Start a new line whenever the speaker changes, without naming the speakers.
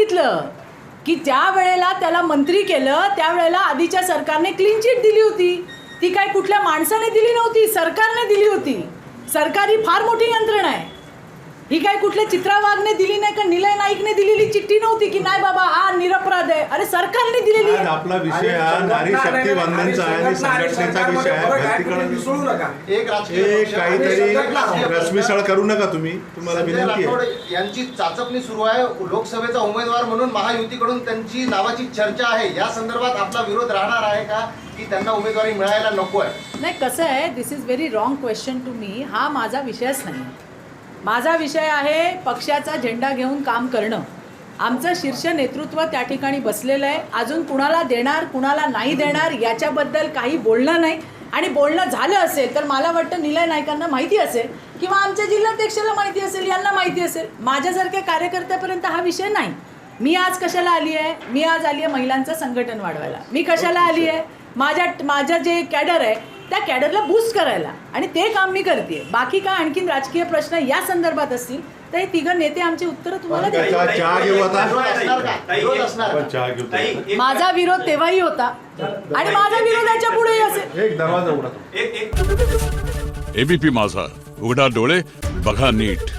सांगितलं की ज्या वेळेला त्याला मंत्री केलं त्यावेळेला आधीच्या सरकारने क्लीन चिट दिली होती. ती काय कुठल्या माणसाने दिली नव्हती, सरकारने दिली होती. सरकार ही फार मोठी यंत्रणा आहे. ही काय कुठल्या चित्रा वाघने दिली नाही का निलय नाईकने दिलेली चिठ्ठी नव्हती की नाही बाबा हा निरपराध आहे. अरे सरकारने दिलेली आहे.
आपला विषय हा नारी शक्ती वंदनचा आणि संघटनेचा विषय आहे. एक काहीतरी रश्मीशाळ करू नका तुम्ही. तुम्हाला विनंती आहे.
यांची चाचपणी सुरू आहे. लोकसभेचा उमेदवार म्हणून महायुतीकडून त्यांची नावाची चर्चा आहे. या संदर्भात आपला विरोध राहणार आहे का की त्यांना उमेदवारी मिळायला नको आहे?
नाही, कसं आहे, this is very wrong question to me. हा माझा विषयच नाही. माझा विषय आहे पक्षाचा झेंडा घेऊन काम करणं. आमचं शीर्ष नेतृत्व त्या ठिकाणी बसलेलं आहे. अजून कुणाला देणार कुणाला नाही देणार याच्याबद्दल काही बोलणं नाही. आणि बोलणं झालं असेल तर मला वाटतं निलय नाईकांना माहिती असेल किंवा आमच्या जिल्हाध्यक्षाला माहिती असेल, यांना माहिती असेल. माझ्यासारख्या कार्यकर्त्यापर्यंत हा विषय नाही. मी आज कशाला आली आहे? मी आज आली आहे महिलांचं संघटन वाढवायला. मी कशाला आली आहे? माझ्या जे कॅडर आहे त्या कॅडरला बूस्ट करायला, आणि ते काम मी करते. बाकी काय आणखीन राजकीय प्रश्न या संदर्भात असतील तर हे तिघं नेते आमची उत्तरं तुम्हाला देतील. माझा विरोध तेव्हाही होता आणि माझा विरोधाच्या पुढेही असेल.
एक दरवाजा उघडा.
एबीपी माझा, उघडा डोळे बघा नीट.